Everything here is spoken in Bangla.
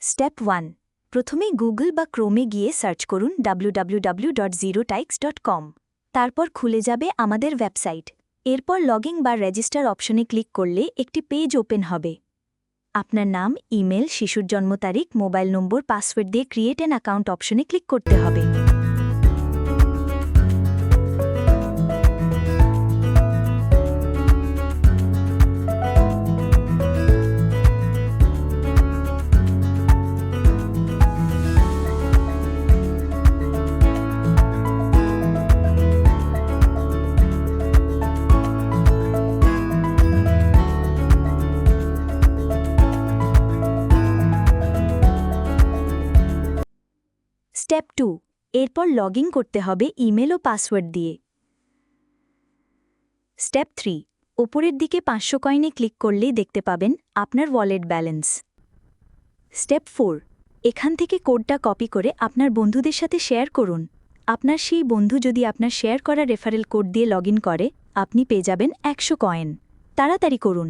স্টেপ 1 প্রথমেই গুগল বা ক্রোমে গিয়ে সার্চ করুন www.zerotikes.com। তারপর খুলে যাবে আমাদের ওয়েবসাইট। এরপর লগইন বা রেজিস্টার অপশনে ক্লিক করলে একটি পেজ ওপেন হবে। আপনার নাম, ইমেল, শিশুর জন্ম তারিখ, মোবাইল নম্বর, পাসওয়ার্ড দিয়ে ক্রিয়েট অ্যান অ্যাকাউন্ট অপশনে ক্লিক করতে হবে। স্টেপ 2 এরপর লগইন করতে হবে ইমেল ও পাসওয়ার্ড দিয়ে। স্টেপ 3 ওপরের দিকে 500 কয়েনে ক্লিক করলেই দেখতে পাবেন আপনার ওয়ালেট ব্যালেন্স। স্টেপ 4 এখান থেকে কোডটা কপি করে আপনার বন্ধুদের সাথে শেয়ার করুন। আপনার সেই বন্ধু যদি আপনার শেয়ার করা রেফারেল কোড দিয়ে লগইন করে, আপনি পেয়ে যাবেন 100 কয়েন। তাড়াতাড়ি করুন।